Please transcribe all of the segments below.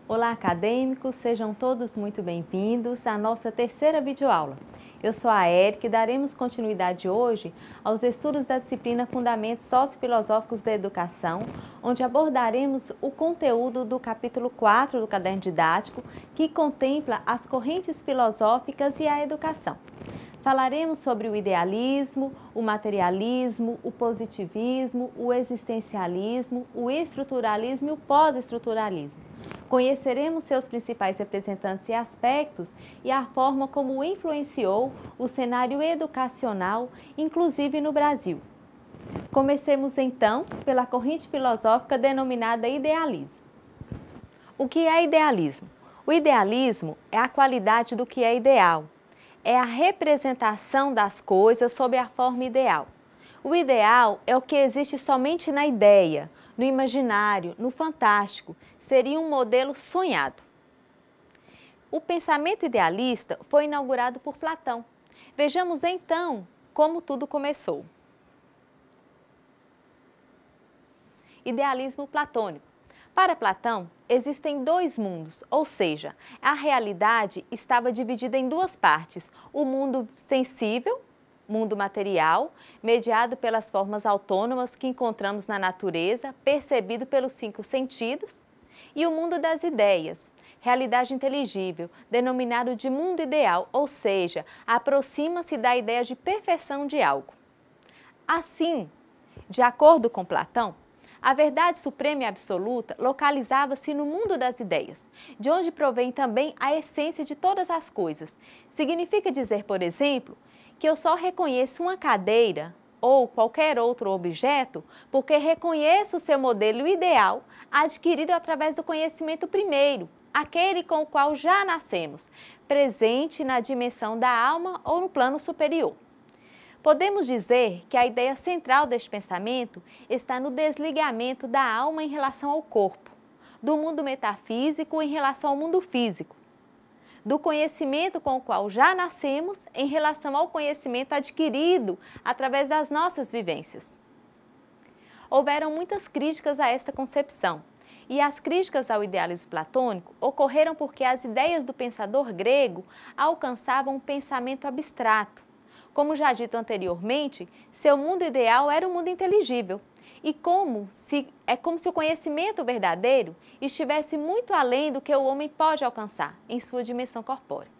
Olá, acadêmicos, sejam todos muito bem-vindos à nossa terceira videoaula. Eu sou a Érica e daremos continuidade hoje aos estudos da disciplina Fundamentos Sociofilosóficos da Educação, onde abordaremos o conteúdo do capítulo 4 do caderno didático, que contempla as correntes filosóficas e a educação. Falaremos sobre o idealismo, o materialismo, o positivismo, o existencialismo, o estruturalismo e o pós-estruturalismo. Conheceremos seus principais representantes e aspectos e a forma como influenciou o cenário educacional, inclusive no Brasil. Comecemos então pela corrente filosófica denominada idealismo. O que é idealismo? O idealismo é a qualidade do que é ideal. É a representação das coisas sob a forma ideal. O ideal é o que existe somente na ideia, no imaginário, no fantástico, seria um modelo sonhado. O pensamento idealista foi inaugurado por Platão. Vejamos então como tudo começou. Idealismo platônico. Para Platão, existem dois mundos, ou seja, a realidade estava dividida em duas partes, o mundo sensível, mundo material, mediado pelas formas autônomas que encontramos na natureza, percebido pelos 5 sentidos, e o mundo das ideias, realidade inteligível, denominado de mundo ideal, ou seja, aproxima-se da ideia de perfeição de algo. Assim, de acordo com Platão, a verdade suprema e absoluta localizava-se no mundo das ideias, de onde provém também a essência de todas as coisas. Significa dizer, por exemplo, que eu só reconheço uma cadeira ou qualquer outro objeto porque reconheço o seu modelo ideal adquirido através do conhecimento primeiro, aquele com o qual já nascemos, presente na dimensão da alma ou no plano superior. Podemos dizer que a ideia central deste pensamento está no desligamento da alma em relação ao corpo, do mundo metafísico em relação ao mundo físico, do conhecimento com o qual já nascemos em relação ao conhecimento adquirido através das nossas vivências. Houveram muitas críticas a esta concepção, e as críticas ao idealismo platônico ocorreram porque as ideias do pensador grego alcançavam um pensamento abstrato. Como já dito anteriormente, seu mundo ideal era um mundo inteligível, e como se o conhecimento verdadeiro estivesse muito além do que o homem pode alcançar em sua dimensão corpórea.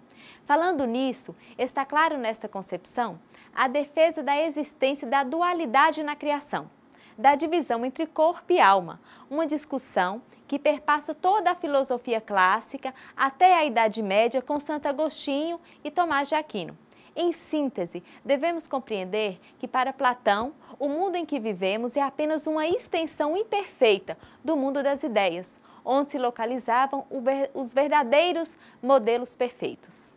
Falando nisso, está claro nesta concepção a defesa da existência da dualidade na criação, da divisão entre corpo e alma, uma discussão que perpassa toda a filosofia clássica até a Idade Média com Santo Agostinho e Tomás de Aquino. Em síntese, devemos compreender que para Platão, o mundo em que vivemos é apenas uma extensão imperfeita do mundo das ideias, onde se localizavam os verdadeiros modelos perfeitos.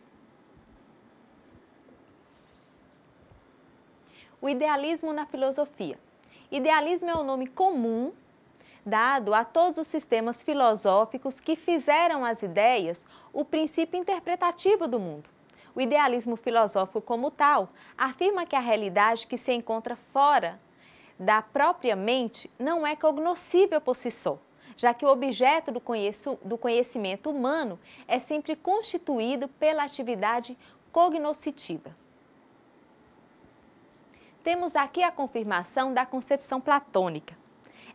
O idealismo na filosofia. Idealismo é o nome comum dado a todos os sistemas filosóficos que fizeram as ideias o princípio interpretativo do mundo. O idealismo filosófico como tal afirma que a realidade que se encontra fora da própria mente não é cognoscível por si só, já que o objeto do conhecimento humano é sempre constituído pela atividade cognoscitiva. Temos aqui a confirmação da concepção platônica.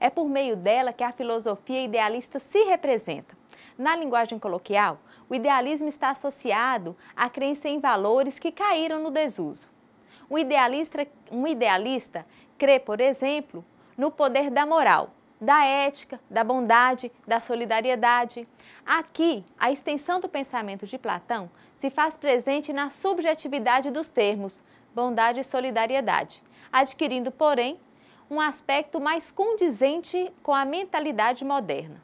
É por meio dela que a filosofia idealista se representa. Na linguagem coloquial, o idealismo está associado à crença em valores que caíram no desuso. Um idealista crê, por exemplo, no poder da moral, da ética, da bondade, da solidariedade. Aqui, a extensão do pensamento de Platão se faz presente na subjetividade dos termos bondade e solidariedade, adquirindo, porém, um aspecto mais condizente com a mentalidade moderna.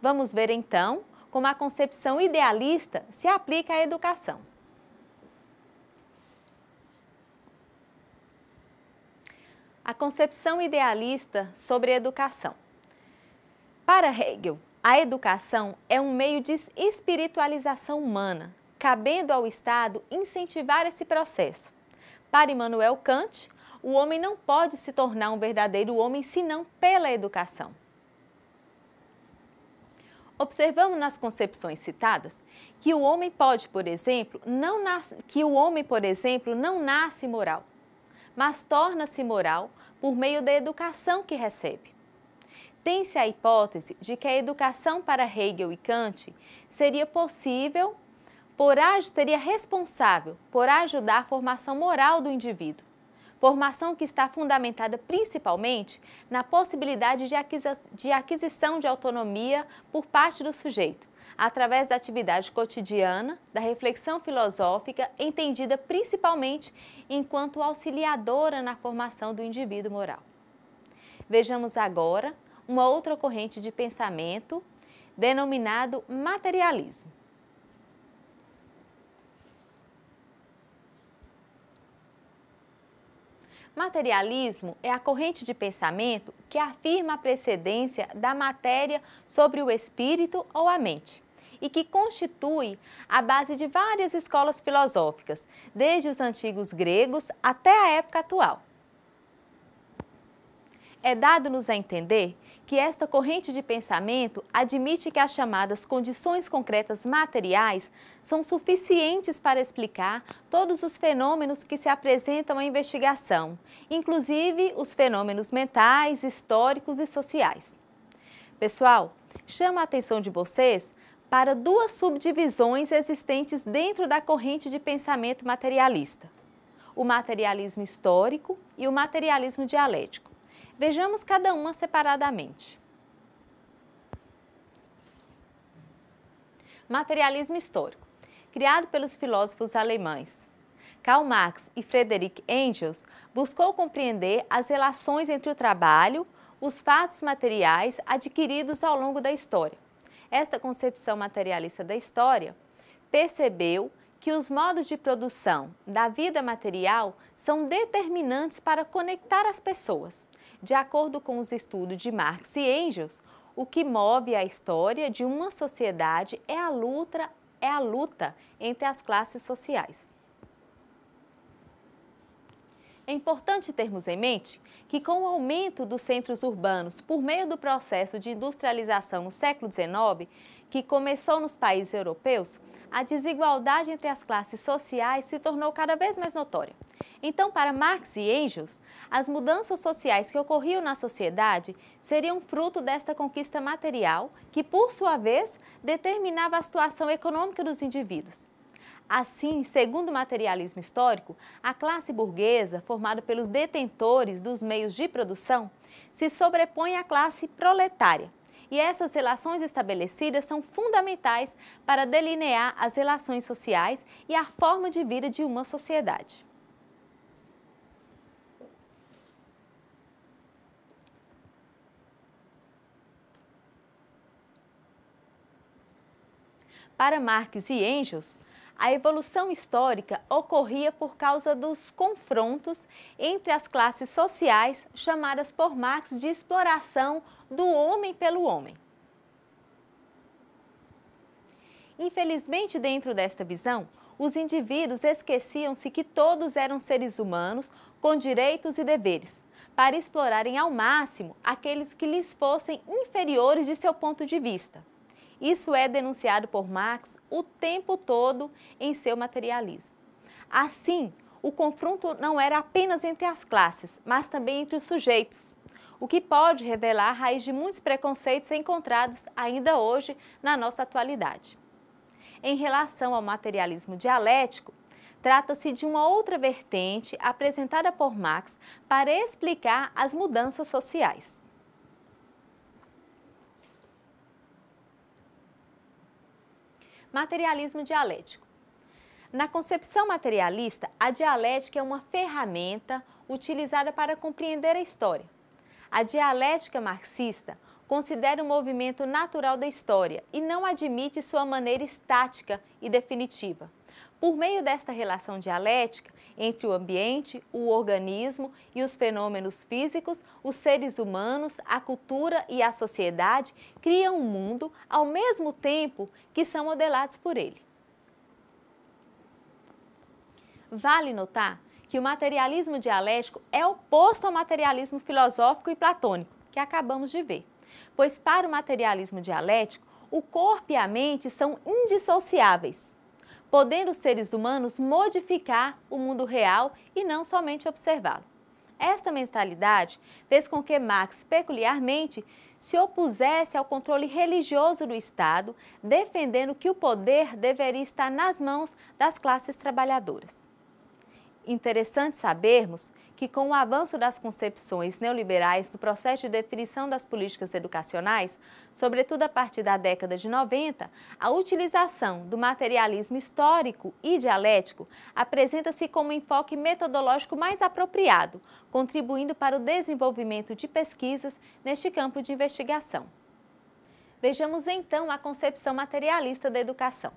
Vamos ver então como a concepção idealista se aplica à educação. A concepção idealista sobre a educação. Para Hegel, a educação é um meio de espiritualização humana, cabendo ao Estado incentivar esse processo. Para Immanuel Kant, o homem não pode se tornar um verdadeiro homem senão pela educação. Observamos nas concepções citadas que o homem por exemplo, não nasce moral, mas torna-se moral por meio da educação que recebe. Tem-se a hipótese de que a educação para Hegel e Kant seria responsável por ajudar a formação moral do indivíduo, formação que está fundamentada principalmente na possibilidade de aquisição de autonomia por parte do sujeito, através da atividade cotidiana, da reflexão filosófica, entendida principalmente enquanto auxiliadora na formação do indivíduo moral. Vejamos agora uma outra corrente de pensamento, denominado materialismo. Materialismo é a corrente de pensamento que afirma a precedência da matéria sobre o espírito ou a mente e que constitui a base de várias escolas filosóficas, desde os antigos gregos até a época atual. É dado-nos a entender que esta corrente de pensamento admite que as chamadas condições concretas materiais são suficientes para explicar todos os fenômenos que se apresentam à investigação, inclusive os fenômenos mentais, históricos e sociais. Pessoal, chamo a atenção de vocês para duas subdivisões existentes dentro da corrente de pensamento materialista: o materialismo histórico e o materialismo dialético. Vejamos cada uma separadamente. Materialismo histórico. Criado pelos filósofos alemães Karl Marx e Friedrich Engels, buscou compreender as relações entre o trabalho, os fatos materiais adquiridos ao longo da história. Esta concepção materialista da história percebeu que os modos de produção da vida material são determinantes para conectar as pessoas. De acordo com os estudos de Marx e Engels, o que move a história de uma sociedade é a luta entre as classes sociais. É importante termos em mente que, com o aumento dos centros urbanos por meio do processo de industrialização no século XIX, que começou nos países europeus, a desigualdade entre as classes sociais se tornou cada vez mais notória. Então, para Marx e Engels, as mudanças sociais que ocorriam na sociedade seriam fruto desta conquista material, que, por sua vez, determinava a situação econômica dos indivíduos. Assim, segundo o materialismo histórico, a classe burguesa, formada pelos detentores dos meios de produção, se sobrepõe à classe proletária. E essas relações estabelecidas são fundamentais para delinear as relações sociais e a forma de vida de uma sociedade. Para Marx e Engels, a evolução histórica ocorria por causa dos confrontos entre as classes sociais, chamadas por Marx de exploração do homem pelo homem. Infelizmente, dentro desta visão, os indivíduos esqueciam-se que todos eram seres humanos com direitos e deveres, para explorarem ao máximo aqueles que lhes fossem inferiores de seu ponto de vista. Isso é denunciado por Marx o tempo todo em seu materialismo. Assim, o confronto não era apenas entre as classes, mas também entre os sujeitos, o que pode revelar a raiz de muitos preconceitos encontrados ainda hoje na nossa atualidade. Em relação ao materialismo dialético, trata-se de uma outra vertente apresentada por Marx para explicar as mudanças sociais. Materialismo dialético. Na concepção materialista, a dialética é uma ferramenta utilizada para compreender a história. A dialética marxista considera o movimento natural da história e não admite sua maneira estática e definitiva. Por meio desta relação dialética entre o ambiente, o organismo e os fenômenos físicos, os seres humanos, a cultura e a sociedade criam um mundo ao mesmo tempo que são modelados por ele. Vale notar que o materialismo dialético é oposto ao materialismo filosófico e platônico, que acabamos de ver. Pois para o materialismo dialético, o corpo e a mente são indissociáveis, podendo os seres humanos modificar o mundo real e não somente observá-lo. Esta mentalidade fez com que Marx, peculiarmente, se opusesse ao controle religioso do Estado, defendendo que o poder deveria estar nas mãos das classes trabalhadoras. Interessante sabermos que, com o avanço das concepções neoliberais no processo de definição das políticas educacionais, sobretudo a partir da década de 90, a utilização do materialismo histórico e dialético apresenta-se como enfoque metodológico mais apropriado, contribuindo para o desenvolvimento de pesquisas neste campo de investigação. Vejamos então a concepção materialista da educação.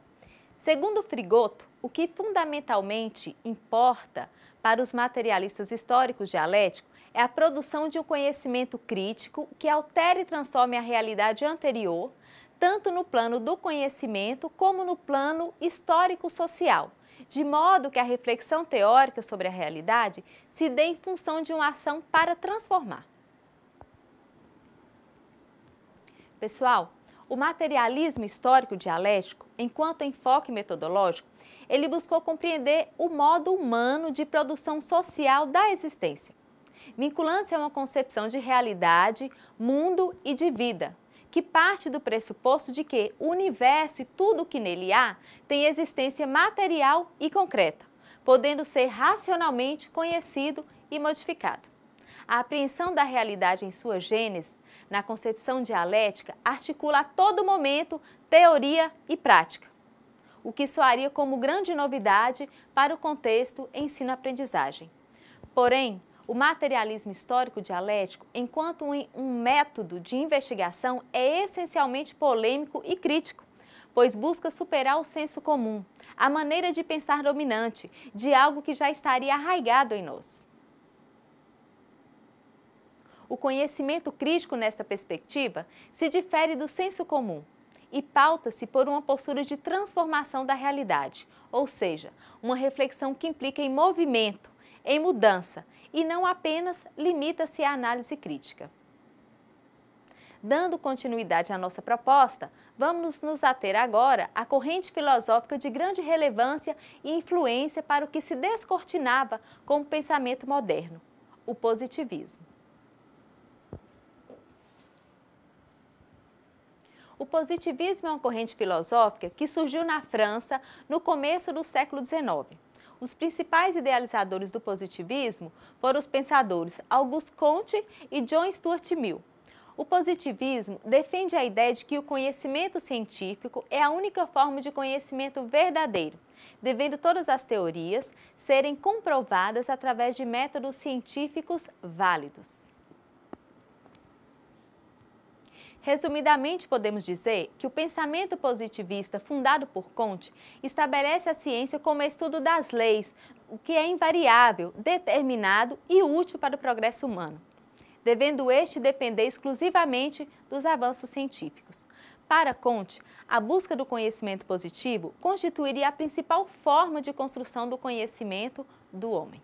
Segundo Frigoto, o que fundamentalmente importa para os materialistas históricos dialéticos é a produção de um conhecimento crítico que altere e transforme a realidade anterior, tanto no plano do conhecimento como no plano histórico-social, de modo que a reflexão teórica sobre a realidade se dê em função de uma ação para transformar. Pessoal, o materialismo histórico dialético, enquanto enfoque metodológico, ele buscou compreender o modo humano de produção social da existência, vinculando-se a uma concepção de realidade, mundo e de vida, que parte do pressuposto de que o universo e tudo o que nele há tem existência material e concreta, podendo ser racionalmente conhecido e modificado. A apreensão da realidade em sua gênese, na concepção dialética, articula a todo momento teoria e prática, o que soaria como grande novidade para o contexto ensino-aprendizagem. Porém, o materialismo histórico dialético, enquanto um método de investigação, é essencialmente polêmico e crítico, pois busca superar o senso comum, a maneira de pensar dominante, de algo que já estaria arraigado em nós. O conhecimento crítico nesta perspectiva se difere do senso comum e pauta-se por uma postura de transformação da realidade, ou seja, uma reflexão que implica em movimento, em mudança e não apenas limita-se à análise crítica. Dando continuidade à nossa proposta, vamos nos ater agora à corrente filosófica de grande relevância e influência para o que se descortinava como pensamento moderno, o positivismo. O positivismo é uma corrente filosófica que surgiu na França no começo do século XIX. Os principais idealizadores do positivismo foram os pensadores Auguste Comte e John Stuart Mill. O positivismo defende a ideia de que o conhecimento científico é a única forma de conhecimento verdadeiro, devendo todas as teorias serem comprovadas através de métodos científicos válidos. Resumidamente, podemos dizer que o pensamento positivista fundado por Comte estabelece a ciência como estudo das leis, o que é invariável, determinado e útil para o progresso humano, devendo este depender exclusivamente dos avanços científicos. Para Comte, a busca do conhecimento positivo constituiria a principal forma de construção do conhecimento do homem.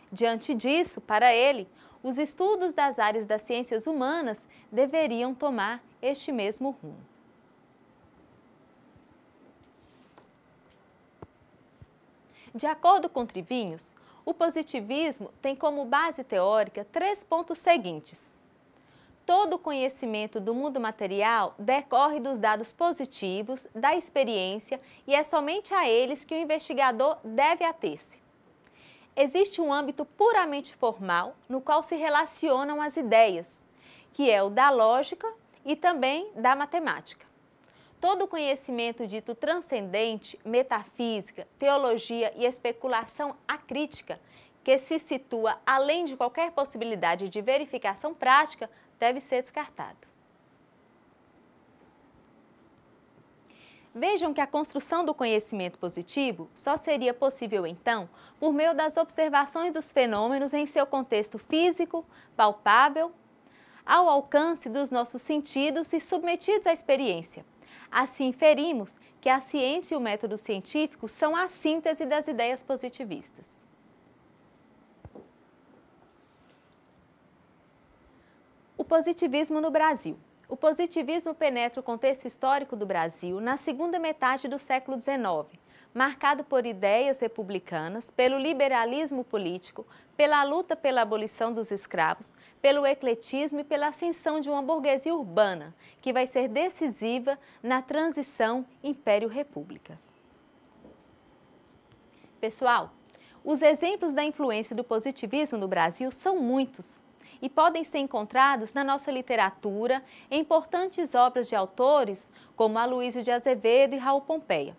Diante disso, para ele, os estudos das áreas das ciências humanas deveriam tomar este mesmo rumo. De acordo com Trivinhos, o positivismo tem como base teórica 3 pontos seguintes. Todo o conhecimento do mundo material decorre dos dados positivos, da experiência, e é somente a eles que o investigador deve ater-se. Existe um âmbito puramente formal no qual se relacionam as ideias, que é o da lógica e também da matemática. Todo conhecimento dito transcendente, metafísica, teologia e especulação acrítica, que se situa além de qualquer possibilidade de verificação prática, deve ser descartado. Vejam que a construção do conhecimento positivo só seria possível, então, por meio das observações dos fenômenos em seu contexto físico, palpável, ao alcance dos nossos sentidos e submetidos à experiência. Assim, inferimos que a ciência e o método científico são a síntese das ideias positivistas. O positivismo no Brasil. O positivismo penetra o contexto histórico do Brasil na segunda metade do século XIX, marcado por ideias republicanas, pelo liberalismo político, pela luta pela abolição dos escravos, pelo ecletismo e pela ascensão de uma burguesia urbana, que vai ser decisiva na transição Império-República. Pessoal, os exemplos da influência do positivismo no Brasil são muitos e podem ser encontrados na nossa literatura em importantes obras de autores como Aloysio de Azevedo e Raul Pompeia.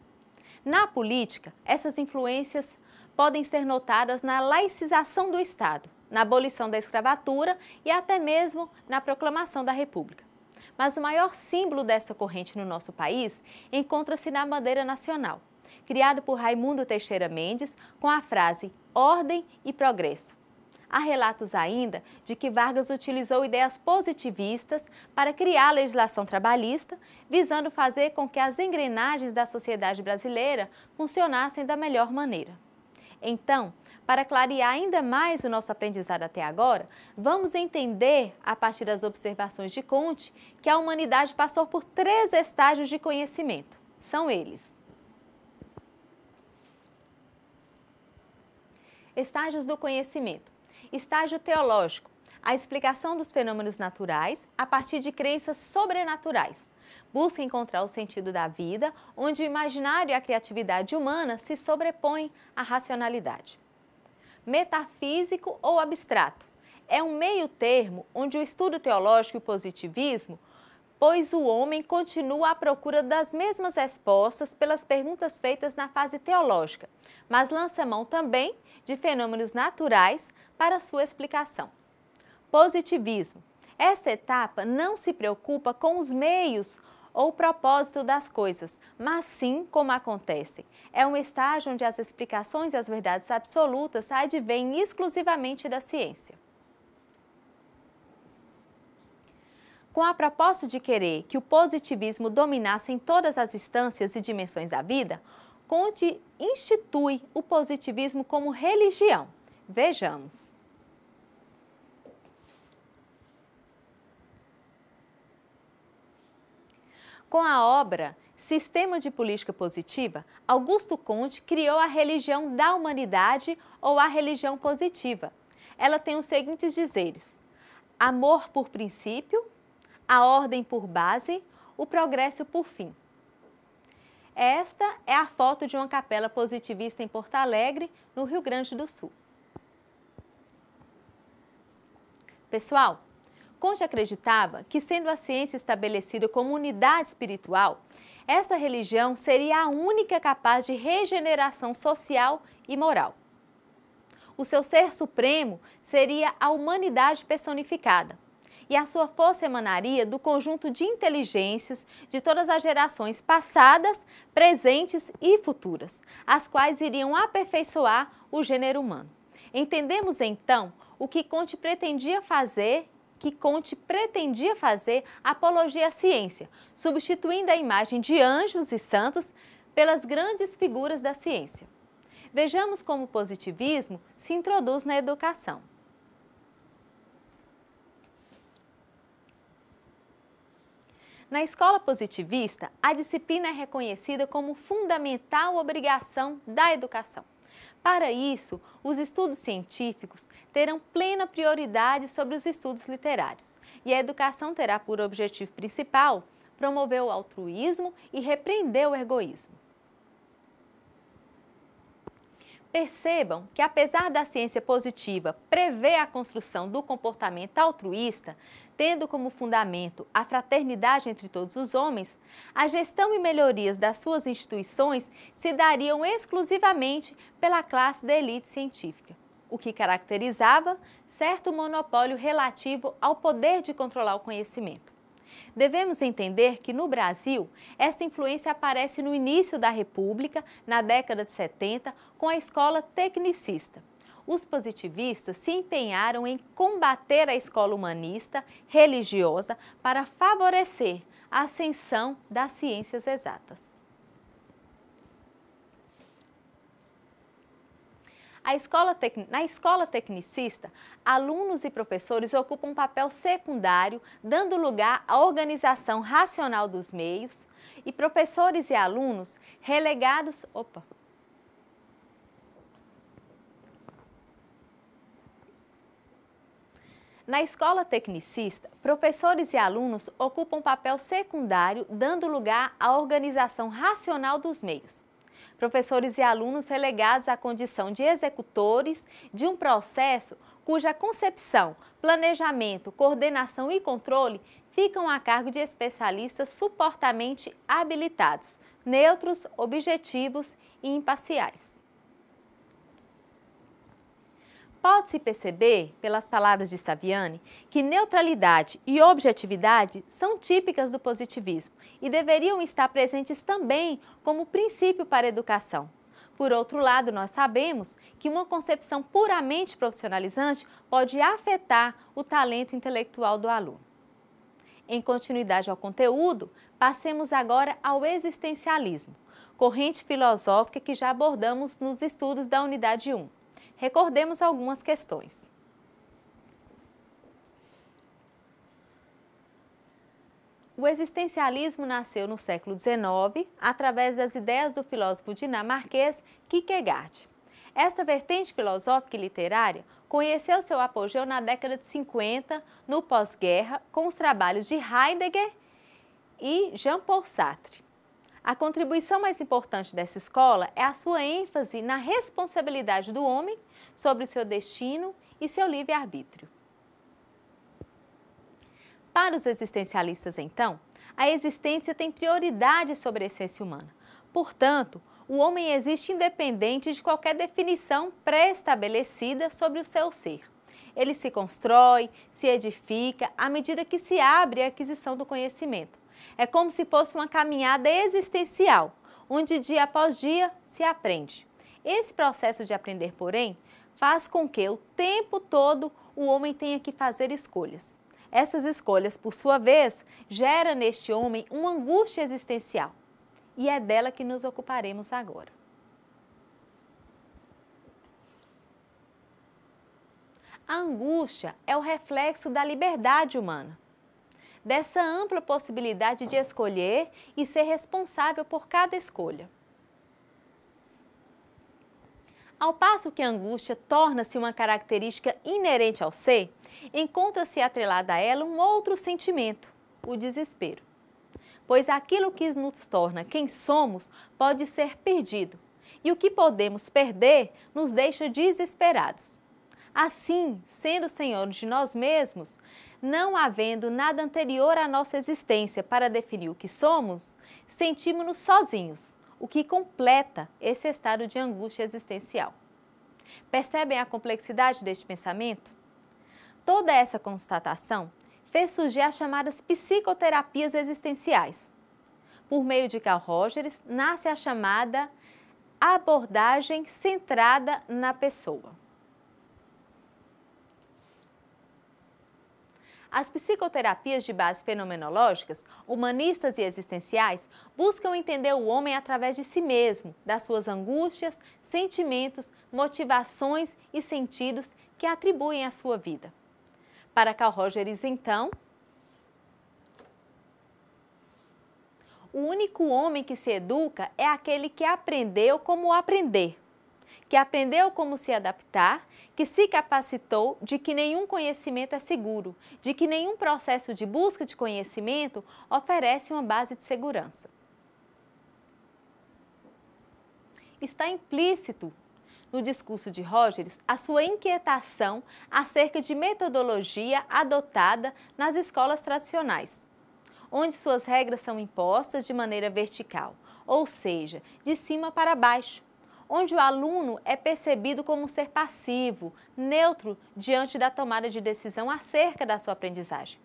Na política, essas influências podem ser notadas na laicização do Estado, na abolição da escravatura e até mesmo na proclamação da República. Mas o maior símbolo dessa corrente no nosso país encontra-se na bandeira nacional, criada por Raimundo Teixeira Mendes com a frase ordem e progresso. Há relatos ainda de que Vargas utilizou ideias positivistas para criar a legislação trabalhista, visando fazer com que as engrenagens da sociedade brasileira funcionassem da melhor maneira. Então, para clarear ainda mais o nosso aprendizado até agora, vamos entender, a partir das observações de Comte, que a humanidade passou por 3 estágios de conhecimento. São eles: estágios do conhecimento. Estágio teológico, a explicação dos fenômenos naturais a partir de crenças sobrenaturais. Busca encontrar o sentido da vida, onde o imaginário e a criatividade humana se sobrepõem à racionalidade. Metafísico ou abstrato, é um meio termo onde o estudo teológico e o positivismo, pois o homem continua à procura das mesmas respostas pelas perguntas feitas na fase teológica, mas lança mão também de fenômenos naturais para sua explicação. Positivismo. Esta etapa não se preocupa com os meios ou propósito das coisas, mas sim como acontecem. É um estágio onde as explicações e as verdades absolutas advêm exclusivamente da ciência. Com a proposta de querer que o positivismo dominasse em todas as instâncias e dimensões da vida, Comte institui o positivismo como religião. Vejamos. Com a obra Sistema de Política Positiva, Augusto Comte criou a religião da humanidade ou a religião positiva. Ela tem os seguintes dizeres: amor por princípio, a ordem por base, o progresso por fim. Esta é a foto de uma capela positivista em Porto Alegre, no Rio Grande do Sul. Pessoal, Comte acreditava que, sendo a ciência estabelecida como unidade espiritual, essa religião seria a única capaz de regeneração social e moral. O seu ser supremo seria a humanidade personificada, e a sua força emanaria do conjunto de inteligências de todas as gerações passadas, presentes e futuras, as quais iriam aperfeiçoar o gênero humano. Entendemos então o que Comte pretendia fazer apologia à ciência, substituindo a imagem de anjos e santos pelas grandes figuras da ciência. Vejamos como o positivismo se introduz na educação. Na escola positivista, a disciplina é reconhecida como fundamental obrigação da educação. Para isso, os estudos científicos terão plena prioridade sobre os estudos literários, e a educação terá por objetivo principal promover o altruísmo e repreender o egoísmo. Percebam que, apesar da ciência positiva prever a construção do comportamento altruísta, tendo como fundamento a fraternidade entre todos os homens, a gestão e melhorias das suas instituições se dariam exclusivamente pela classe da elite científica, o que caracterizava certo monopólio relativo ao poder de controlar o conhecimento. Devemos entender que, no Brasil, esta influência aparece no início da República, na década de 70, com a escola tecnicista. Os positivistas se empenharam em combater a escola humanista, religiosa, para favorecer a ascensão das ciências exatas. Na escola tecnicista, alunos e professores ocupam um papel secundário, dando lugar à organização racional dos meios, e professores e alunos relegados... Na escola tecnicista, professores e alunos ocupam um papel secundário, dando lugar à organização racional dos meios. Professores e alunos relegados à condição de executores de um processo cuja concepção, planejamento, coordenação e controle ficam a cargo de especialistas supostamente habilitados, neutros, objetivos e imparciais. Pode-se perceber, pelas palavras de Saviani, que neutralidade e objetividade são típicas do positivismo e deveriam estar presentes também como princípio para a educação. Por outro lado, nós sabemos que uma concepção puramente profissionalizante pode afetar o talento intelectual do aluno. Em continuidade ao conteúdo, passemos agora ao existencialismo, corrente filosófica que já abordamos nos estudos da unidade 1. Recordemos algumas questões. O existencialismo nasceu no século XIX, através das ideias do filósofo dinamarquês Kierkegaard. Esta vertente filosófica e literária conheceu seu apogeu na década de 50, no pós-guerra, com os trabalhos de Heidegger e Jean-Paul Sartre. A contribuição mais importante dessa escola é a sua ênfase na responsabilidade do homem sobre seu destino e seu livre-arbítrio. Para os existencialistas, então, a existência tem prioridade sobre a essência humana. Portanto, o homem existe independente de qualquer definição pré-estabelecida sobre o seu ser. Ele se constrói, se edifica à medida que se abre a aquisição do conhecimento. É como se fosse uma caminhada existencial, onde dia após dia se aprende. Esse processo de aprender, porém, faz com que o tempo todo o homem tenha que fazer escolhas. Essas escolhas, por sua vez, geram neste homem uma angústia existencial. E é dela que nos ocuparemos agora. A angústia é o reflexo da liberdade humana, dessa ampla possibilidade de escolher e ser responsável por cada escolha. Ao passo que a angústia torna-se uma característica inerente ao ser, encontra-se atrelada a ela um outro sentimento, o desespero. Pois aquilo que nos torna quem somos pode ser perdido, e o que podemos perder nos deixa desesperados. Assim, sendo senhores de nós mesmos, não havendo nada anterior à nossa existência para definir o que somos, sentimos-nos sozinhos, o que completa esse estado de angústia existencial. Percebem a complexidade deste pensamento? Toda essa constatação fez surgir as chamadas psicoterapias existenciais. Por meio de Carl Rogers, nasce a chamada abordagem centrada na pessoa. As psicoterapias de base fenomenológicas, humanistas e existenciais buscam entender o homem através de si mesmo, das suas angústias, sentimentos, motivações e sentidos que atribuem à sua vida. Para Carl Rogers, então, o único homem que se educa é aquele que aprendeu como aprender, que aprendeu como se adaptar, que se capacitou de que nenhum conhecimento é seguro, de que nenhum processo de busca de conhecimento oferece uma base de segurança. Está implícito no discurso de Rogers a sua inquietação acerca de metodologia adotada nas escolas tradicionais, onde suas regras são impostas de maneira vertical, ou seja, de cima para baixo, onde o aluno é percebido como um ser passivo, neutro diante da tomada de decisão acerca da sua aprendizagem.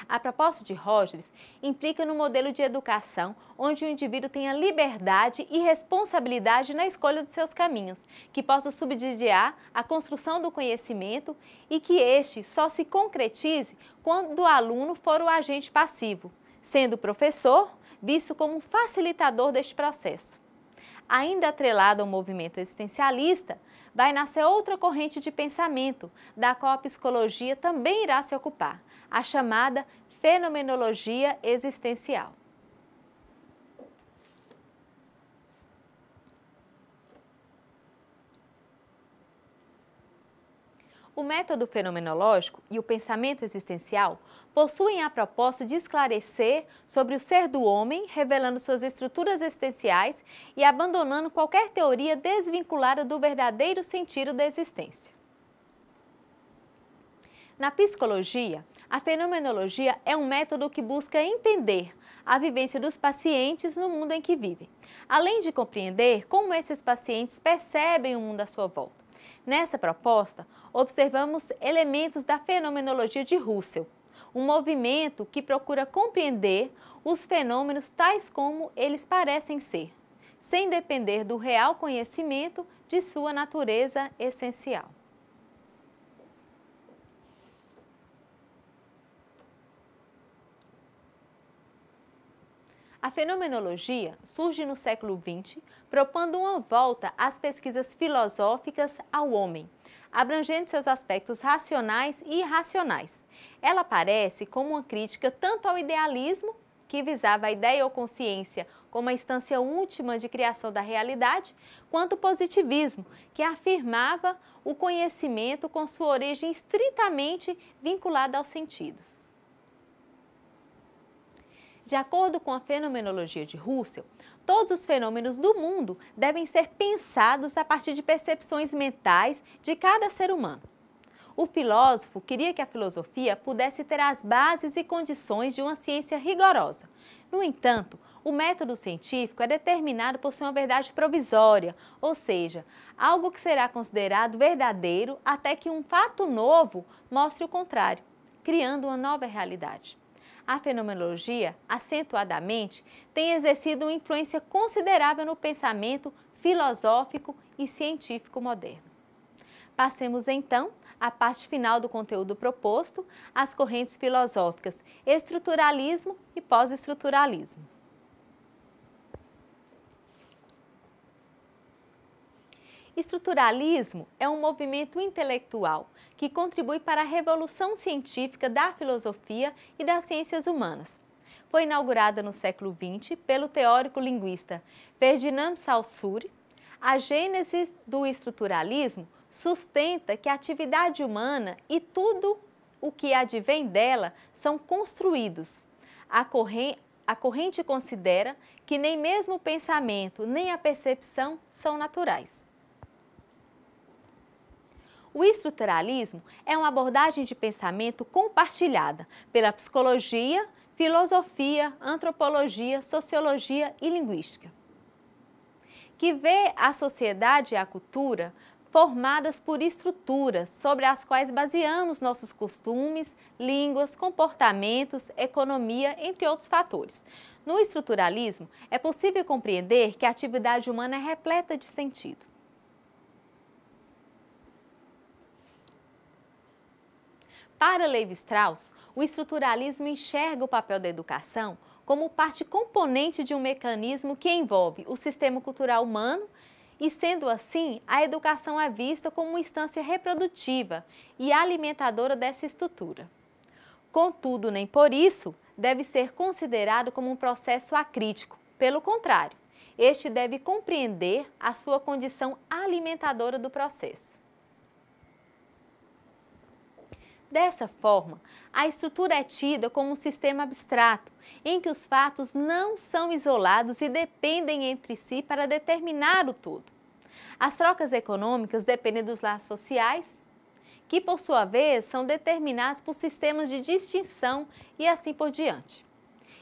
A proposta de Rogers implica no modelo de educação onde o indivíduo tenha liberdade e responsabilidade na escolha dos seus caminhos, que possa subsidiar a construção do conhecimento e que este só se concretize quando o aluno for o agente passivo, sendo o professor visto como um facilitador deste processo. Ainda atrelado ao movimento existencialista, vai nascer outra corrente de pensamento, da qual a psicologia também irá se ocupar, a chamada fenomenologia existencial. O método fenomenológico e o pensamento existencial possuem a proposta de esclarecer sobre o ser do homem, revelando suas estruturas existenciais e abandonando qualquer teoria desvinculada do verdadeiro sentido da existência. Na psicologia, a fenomenologia é um método que busca entender a vivência dos pacientes no mundo em que vivem, além de compreender como esses pacientes percebem o mundo à sua volta. Nessa proposta, observamos elementos da fenomenologia de Russell, um movimento que procura compreender os fenômenos tais como eles parecem ser, sem depender do real conhecimento de sua natureza essencial. A fenomenologia surge no século XX, propondo uma volta às pesquisas filosóficas ao homem, abrangendo seus aspectos racionais e irracionais. Ela aparece como uma crítica tanto ao idealismo, que visava a ideia ou consciência como a instância última de criação da realidade, quanto ao positivismo, que afirmava o conhecimento com sua origem estritamente vinculada aos sentidos. De acordo com a fenomenologia de Russell, todos os fenômenos do mundo devem ser pensados a partir de percepções mentais de cada ser humano. O filósofo queria que a filosofia pudesse ter as bases e condições de uma ciência rigorosa. No entanto, o método científico é determinado por ser uma verdade provisória, ou seja, algo que será considerado verdadeiro até que um fato novo mostre o contrário, criando uma nova realidade. A fenomenologia, acentuadamente, tem exercido uma influência considerável no pensamento filosófico e científico moderno. Passemos então à parte final do conteúdo proposto, as correntes filosóficas estruturalismo e pós-estruturalismo. Estruturalismo é um movimento intelectual que contribui para a revolução científica da filosofia e das ciências humanas. Foi inaugurada no século XX pelo teórico linguista Ferdinand Saussure. A gênese do estruturalismo sustenta que a atividade humana e tudo o que advém dela são construídos. A corrente considera que nem mesmo o pensamento nem a percepção são naturais. O estruturalismo é uma abordagem de pensamento compartilhada pela psicologia, filosofia, antropologia, sociologia e linguística, que vê a sociedade e a cultura formadas por estruturas sobre as quais baseamos nossos costumes, línguas, comportamentos, economia, entre outros fatores. No estruturalismo, é possível compreender que a atividade humana é repleta de sentido. Para Levi-Strauss, o estruturalismo enxerga o papel da educação como parte componente de um mecanismo que envolve o sistema cultural humano e, sendo assim, a educação é vista como uma instância reprodutiva e alimentadora dessa estrutura. Contudo, nem por isso deve ser considerado como um processo acrítico. Pelo contrário, este deve compreender a sua condição alimentadora do processo. Dessa forma, a estrutura é tida como um sistema abstrato, em que os fatos não são isolados e dependem entre si para determinar o todo. As trocas econômicas dependem dos laços sociais, que por sua vez são determinados por sistemas de distinção e assim por diante.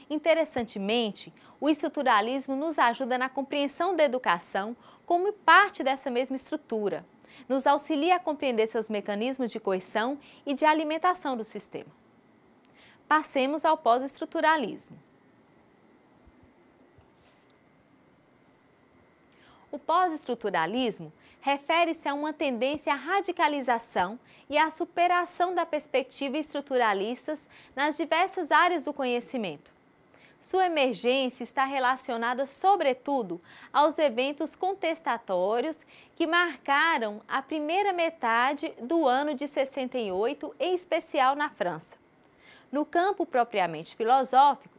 Interessantemente, o estruturalismo nos ajuda na compreensão da educação como parte dessa mesma estrutura. Nos auxilia a compreender seus mecanismos de coerção e de alimentação do sistema. Passemos ao pós-estruturalismo. O pós-estruturalismo refere-se a uma tendência à radicalização e à superação da perspectiva estruturalistas nas diversas áreas do conhecimento. Sua emergência está relacionada, sobretudo, aos eventos contestatórios que marcaram a primeira metade do ano de 68, em especial na França. No campo propriamente filosófico,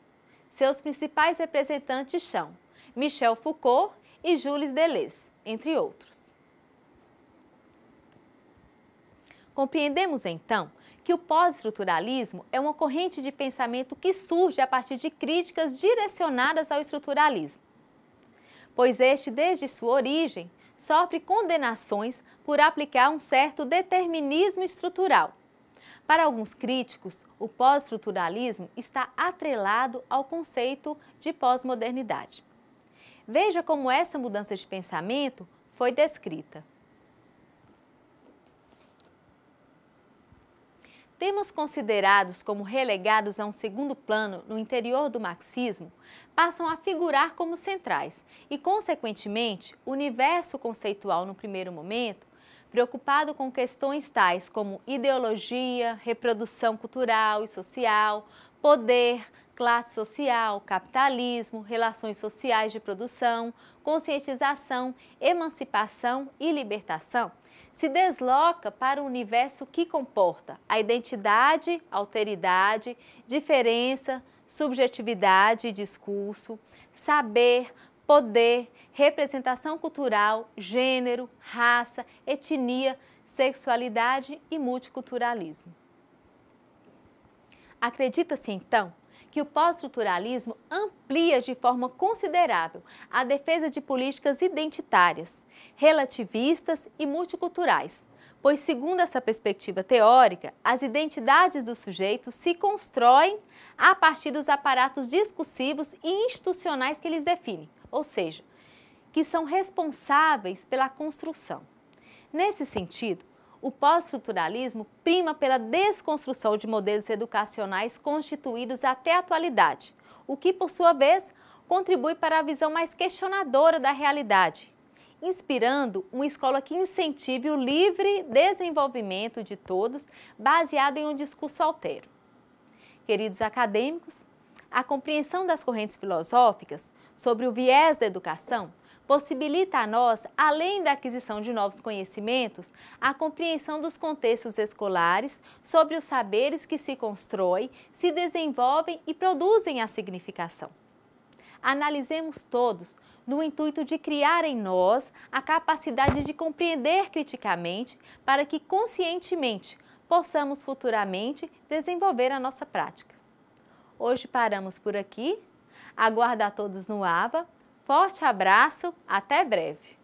seus principais representantes são Michel Foucault e Jules Deleuze, entre outros. Compreendemos, então, que o pós-estruturalismo é uma corrente de pensamento que surge a partir de críticas direcionadas ao estruturalismo, pois este, desde sua origem, sofre condenações por aplicar um certo determinismo estrutural. Para alguns críticos, o pós-estruturalismo está atrelado ao conceito de pós-modernidade. Veja como essa mudança de pensamento foi descrita. Temas considerados como relegados a um segundo plano no interior do marxismo passam a figurar como centrais e, consequentemente, o universo conceitual no primeiro momento, preocupado com questões tais como ideologia, reprodução cultural e social, poder, classe social, capitalismo, relações sociais de produção, conscientização, emancipação e libertação, se desloca para um universo que comporta a identidade, alteridade, diferença, subjetividade e discurso, saber, poder, representação cultural, gênero, raça, etnia, sexualidade e multiculturalismo. Acredita-se, então, que o pós-estruturalismo amplia de forma considerável a defesa de políticas identitárias, relativistas e multiculturais, pois, segundo essa perspectiva teórica, as identidades dos sujeitos se constroem a partir dos aparatos discursivos e institucionais que eles definem, ou seja, que são responsáveis pela construção. Nesse sentido, o pós-estruturalismo prima pela desconstrução de modelos educacionais constituídos até a atualidade, o que, por sua vez, contribui para a visão mais questionadora da realidade, inspirando uma escola que incentive o livre desenvolvimento de todos, baseado em um discurso autero. Queridos acadêmicos, a compreensão das correntes filosóficas sobre o viés da educação possibilita a nós, além da aquisição de novos conhecimentos, a compreensão dos contextos escolares sobre os saberes que se constroem, se desenvolvem e produzem a significação. Analisemos todos no intuito de criar em nós a capacidade de compreender criticamente para que conscientemente possamos futuramente desenvolver a nossa prática. Hoje paramos por aqui. Aguardo a todos no AVA. Forte abraço, até breve!